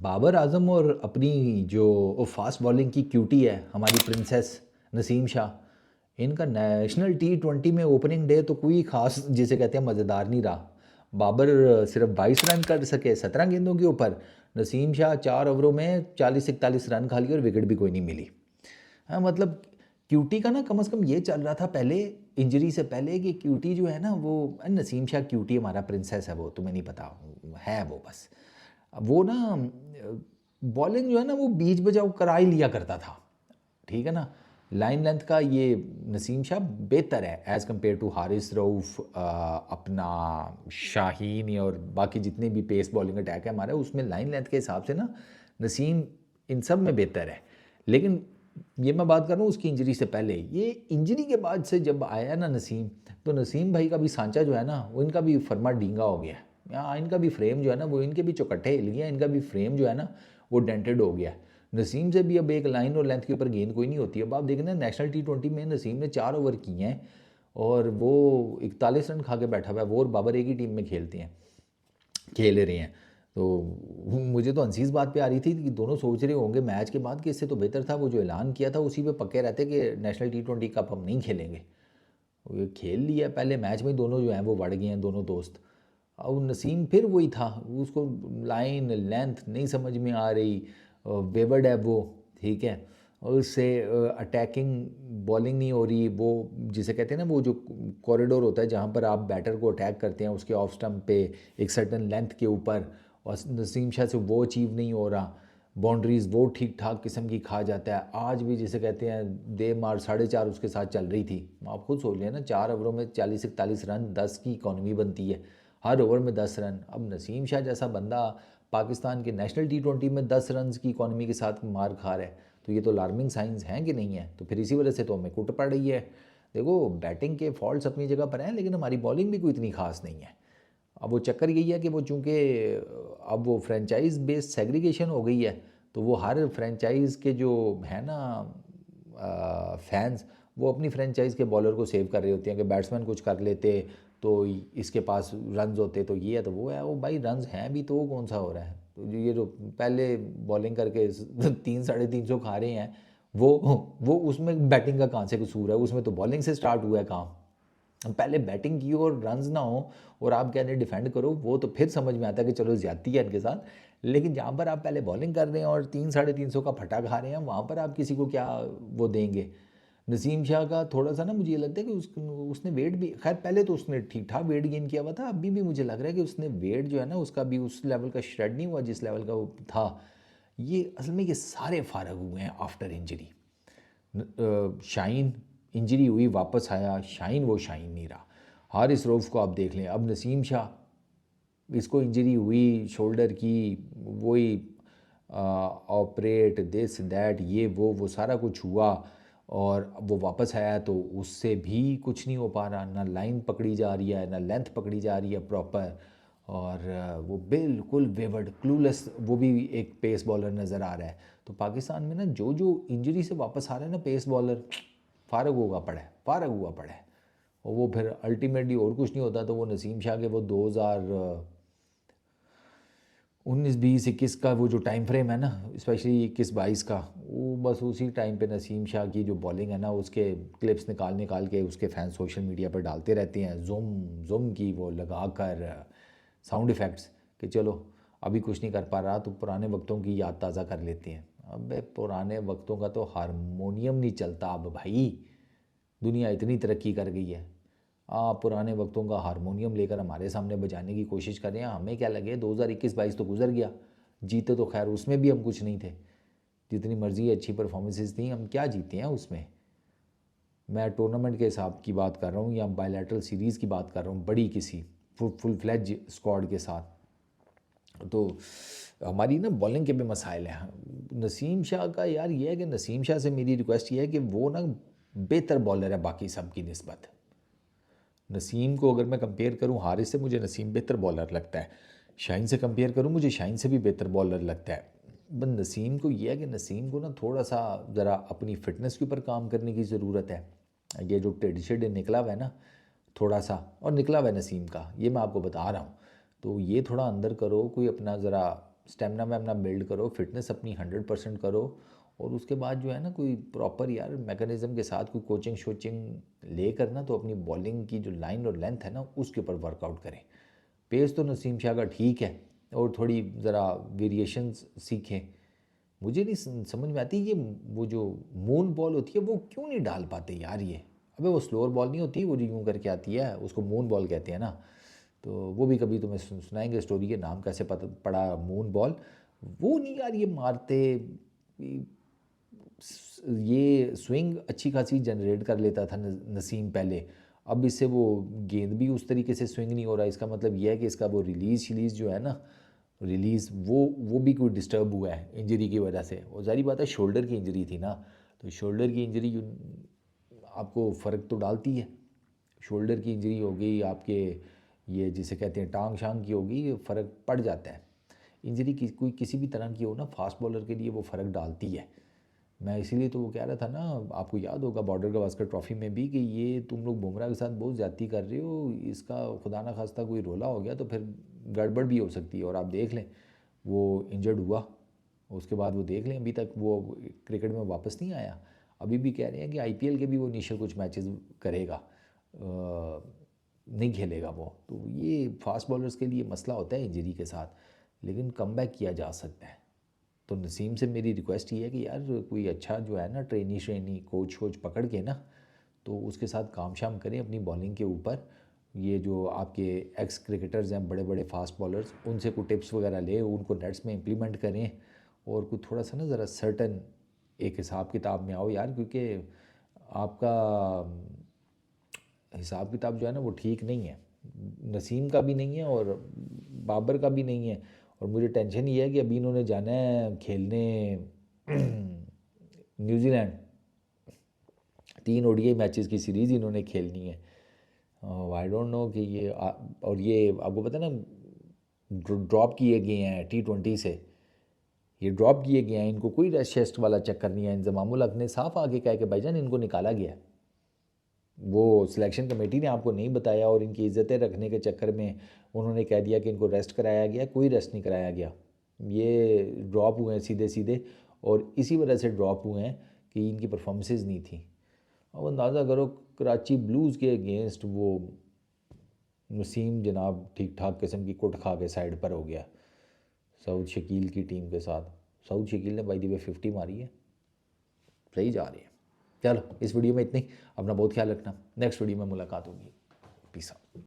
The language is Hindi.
बाबर आजम और अपनी जो फास्ट बॉलिंग की क्यूटी है हमारी प्रिंसेस नसीम शाह, इनका नेशनल T20 में ओपनिंग डे तो कोई खास जिसे कहते हैं मज़ेदार नहीं रहा। बाबर सिर्फ 22 रन कर सके 17 गेंदों के ऊपर। नसीम शाह 4 ओवरों में 40-41 रन खा लिए और विकेट भी कोई नहीं मिली। हाँ मतलब क्यूटी का ना कम से कम ये चल रहा था पहले, इंजरी से पहले, कि क्यूटी जो है ना वो नसीम शाह क्यूटी हमारा प्रिंसेस है, वो तुम्हें नहीं पता है वो बस। अब वो ना बॉलिंग जो है ना वो बीच बजाव करा ही लिया करता था, ठीक है ना। लाइन लेंथ का ये नसीम शाह बेहतर है as compare to Haris Rauf, अपना शाहीन और बाकी जितने भी पेस बॉलिंग अटैक है हमारा, उसमें लाइन लेंथ के हिसाब से ना नसीम इन सब में बेहतर है। लेकिन ये मैं बात कर रहा हूँ उसकी इंजरी से पहले। ये इंजरी के बाद से जब आया ना नसीम, तो नसीम भाई का भी सांचा जो है ना वो इनका भी फरमा डींगा हो गया। यहाँ इनका भी फ्रेम जो है ना वो इनके भी चौकट्टे हिल गया, इनका भी फ्रेम जो है ना वो डेंटेड हो गया। नसीम से भी अब एक लाइन और लेंथ के ऊपर गेंद कोई नहीं होती। अब आप देखना नेशनल T20 में नसीम ने 4 ओवर किए हैं और वो 41 रन खा के बैठा हुआ है। वो और बाबर एक ही टीम में खेल रहे हैं। तो मुझे तो हंसी इस बात पे आ रही थी कि दोनों सोच रहे होंगे मैच के बाद कि इससे तो बेहतर था वो जो ऐलान किया था उसी पे पक्के रहते कि नेशनल T20 कप हम नहीं खेलेंगे। ये खेल लिया पहले मैच में, दोनों जो हैं वो बढ़ गए हैं दोनों दोस्त। अब नसीम फिर वही था, उसको लाइन लेंथ नहीं समझ में आ रही, वेवर्ड है वो, ठीक है। और उससे अटैकिंग बॉलिंग नहीं हो रही, वो जिसे कहते हैं ना वो जो कॉरिडोर होता है जहाँ पर आप बैटर को अटैक करते हैं उसके ऑफ स्टंप पे एक सर्टन लेंथ के ऊपर, और नसीम शाह से वो अचीव नहीं हो रहा। बाउंड्रीज वो ठीक ठाक किस्म की खा जाता है। आज भी जिसे कहते हैं दे मार 4.5 उसके साथ चल रही थी। आप खुद सोच लें ना, 4 ओवरों में 40-41 रन, 10 की इकॉनमी बनती है, हर ओवर में 10 रन। अब नसीम शाह जैसा बंदा पाकिस्तान के नेशनल T20 में 10 रन की इकॉनमी के साथ मार खा रहा है, तो ये तो अलार्मिंग साइंस हैं कि नहीं है। तो फिर इसी वजह से तो हमें कुट पड़ रही है। देखो बैटिंग के फॉल्ट्स अपनी जगह पर हैं, लेकिन हमारी बॉलिंग भी कोई इतनी खास नहीं है। अब वो चक्कर यही है कि वो चूँकि अब वो फ्रेंचाइज बेस्ड सेग्रीगेशन हो गई है, तो वो हर फ्रेंचाइज के जो है ना फैंस, वो अपनी फ्रेंचाइज के बॉलर को सेव कर रहे होते हैं कि बैट्समैन कुछ कर लेते तो इसके पास रन्स होते, तो ये है तो वो है। वो भाई रन्स हैं भी तो वो कौन सा हो रहा है। तो ये जो पहले बॉलिंग करके 300-350 खा रहे हैं, वो उसमें बैटिंग का कहाँ से कसूर है, उसमें तो बॉलिंग से स्टार्ट हुआ है काम। पहले बैटिंग की और रन्स ना हो और आप कह रहे हैं डिफेंड करो, वो तो फिर समझ में आता है कि चलो ज्यादती है इनके साथ। लेकिन जहाँ पर आप पहले बॉलिंग कर रहे हैं और 300-350 का फटा खा रहे हैं, वहाँ पर आप किसी को क्या वो देंगे। नसीम शाह का थोड़ा सा ना मुझे ये लगता है कि उसने वेट भी, खैर पहले तो उसने ठीक ठाक वेट गेन किया हुआ था, अभी भी मुझे लग रहा है कि उसने वेट जो है ना उसका भी उस लेवल का श्रेड नहीं हुआ जिस लेवल का वो था। ये असल में ये सारे फारग हुए हैं आफ्टर इंजरी। शाइन इंजरी हुई वापस आया, शाइन वो शाइन नहीं रहा। हारिस रऊफ को आप देख लें, अब नसीम शाह, इसको इंजरी हुई शोल्डर की, वही ऑपरेट दिस दैट ये वो सारा कुछ हुआ, और वो वापस आया तो उससे भी कुछ नहीं हो पा रहा। ना लाइन पकड़ी जा रही है ना लेंथ पकड़ी जा रही है प्रॉपर, और वो बिल्कुल वेवर्ड क्लूलेस वो भी एक पेस बॉलर नज़र आ रहा है। तो पाकिस्तान में ना जो जो इंजरी से वापस आ रहा है ना पेस बॉलर, फारग हुआ पड़ा है। और वो फिर अल्टीमेटली और कुछ नहीं होता तो वो नसीम शाह के वो 2019-20 21 का वो जो टाइम फ्रेम है ना, स्पेशली 21-22 का, वो बस उसी टाइम पे नसीम शाह की जो बॉलिंग है ना उसके क्लिप्स निकाल निकाल के उसके फैंस सोशल मीडिया पर डालते रहते हैं, जुम जुम की वो लगा कर साउंड इफ़ेक्ट्स, कि चलो अभी कुछ नहीं कर पा रहा तो पुराने वक्तों की याद ताज़ा कर लेते हैं। अबे पुराने वक्तों का तो हारमोनियम नहीं चलता अब भाई, दुनिया इतनी तरक्की कर गई है। आप पुराने वक्तों का हारमोनियम लेकर हमारे सामने बजाने की कोशिश कर रहे हैं, हमें क्या लगे 2021-22 तो गुजर गया, जीते तो खैर उसमें भी हम कुछ नहीं थे। जितनी मर्जी अच्छी परफॉर्मेंसेस थी, हम क्या जीते हैं उसमें। मैं टूर्नामेंट के हिसाब की बात कर रहा हूँ या बायलैटरल सीरीज़ की बात कर रहा हूँ, बड़ी किसी फुल फ्लैज स्क्वाड के साथ। तो हमारी ना बॉलिंग के भी मसाइल हैं। नसीम शाह का यार ये है कि नसीम शाह से मेरी रिक्वेस्ट ये है कि वो ना बेहतर बॉलर है बाकी सब की निस्बत। नसीम को अगर मैं कंपेयर करूँ हारिस से, मुझे नसीम बेहतर बॉलर लगता है। शाइन से कंपेयर करूँ, मुझे शाइन से भी बेहतर बॉलर लगता है। बस नसीम को यह है कि नसीम को ना थोड़ा सा ज़रा अपनी फ़िटनेस के ऊपर काम करने की ज़रूरत है। ये जो टेढ़ी शेढ़े निकला हुआ है ना थोड़ा सा, और निकला हुआ है नसीम का, ये मैं आपको बता रहा हूँ। तो ये थोड़ा अंदर करो, कोई अपना ज़रा स्टेमिना में अपना बिल्ड करो, फिटनेस अपनी 100% करो, और उसके बाद जो है ना कोई प्रॉपर यार मैकेनिज्म के साथ कोई कोचिंग शोचिंग ले करना तो अपनी बॉलिंग की जो लाइन और लेंथ है ना उसके ऊपर वर्कआउट करें। पेस तो नसीम शाह का ठीक है, और थोड़ी ज़रा वेरिएशंस सीखें। मुझे नहीं समझ में आती ये वो जो मून बॉल होती है वो क्यों नहीं डाल पाते यार ये। अबे वो स्लोअर बॉल नहीं होती, वो जो यूँ करके आती है उसको मून बॉल कहते हैं ना। तो वो भी कभी तुम्हें सुनाएंगे स्टोरी, के नाम कैसे पता पड़ा मून बॉल। वो नहीं यार ये मारते, ये स्विंग अच्छी खासी जनरेट कर लेता था नसीम पहले। अब इससे वो गेंद भी उस तरीके से स्विंग नहीं हो रहा। इसका मतलब ये है कि इसका वो रिलीज़ शिलीज़ जो है ना, रिलीज़ वो भी कोई डिस्टर्ब हुआ है इंजरी की वजह से। और ज़ाहिर बात है शोल्डर की इंजरी थी ना, तो शोल्डर की इंजरी आपको फ़र्क तो डालती है। शोल्डर की इंजरी हो गई आपके, ये जिसे कहते हैं टांग शांग की होगी, फ़र्क पड़ जाता है। इंजरी की कोई किसी भी तरह की हो ना, फास्ट बॉलर के लिए वो फ़र्क डालती है। मैं इसीलिए तो वो कह रहा था ना, आपको याद होगा बॉर्डर गवास्कर ट्रॉफी में भी, कि ये तुम लोग बुमराह के साथ बहुत ज़्यादती कर रहे हो, इसका खुदा ना खास्ता कोई रोला हो गया तो फिर गड़बड़ भी हो सकती है। और आप देख लें वो इंजर्ड हुआ, उसके बाद वो देख लें अभी तक वो क्रिकेट में वापस नहीं आया। अभी भी कह रहे हैं कि आईपीएल के भी वो इनिशियल कुछ मैचेस करेगा, नहीं खेलेगा वो। तो ये फास्ट बॉलर्स के लिए मसला होता है इंजरी के साथ, लेकिन कम बैक किया जा सकता है। तो नसीम से मेरी रिक्वेस्ट ये है कि यार कोई अच्छा जो है ना ट्रेनी कोच वोच पकड़ के ना, तो उसके साथ काम शाम करें अपनी बॉलिंग के ऊपर। ये जो आपके एक्स क्रिकेटर्स हैं बड़े बड़े फास्ट बॉलर्स, उनसे कोई टिप्स वगैरह ले, उनको नेट्स में इम्प्लीमेंट करें, और कुछ थोड़ा सा ना ज़रा सर्टन एक हिसाब किताब में आओ यार। क्योंकि आपका हिसाब किताब जो है ना वो ठीक नहीं है, नसीम का भी नहीं है और बाबर का भी नहीं है। और मुझे टेंशन ये है कि अभी इन्होंने जाना है खेलने न्यूजीलैंड, 3 ओडीआई मैचेस की सीरीज़ इन्होंने खेलनी है। आई डोंट नो कि ये और ये आपको पता है ना ड्रॉप किए गए हैं T20 से, ये ड्रॉप किए गए हैं, इनको कोई रेस्ट शेस्ट वाला चक्कर नहीं है। इंजमामुल हक ने साफ आगे कहा कि भाईजान इनको निकाला गया है, वो सिलेक्शन कमेटी ने आपको नहीं बताया, और इनकी इज़्ज़तें रखने के चक्कर में उन्होंने कह दिया कि इनको रेस्ट कराया गया। कोई रेस्ट नहीं कराया गया, ये ड्रॉप हुए हैं सीधे सीधे, और इसी वजह से ड्रॉप हुए हैं कि इनकी परफॉर्मेंसेज नहीं थी। अब अंदाज़ा करो कराची ब्लूज़ के अगेंस्ट वो नसीम जनाब ठीक ठाक किस्म की कुट खा के साइड पर हो गया सऊद शकील की टीम के साथ। सऊद शकील ने बाई द वे 50 मारी है, सही जा रही है। चलो इस वीडियो में इतनी, अपना बहुत ख्याल रखना, नेक्स्ट वीडियो में मुलाकात होगी। Peace out.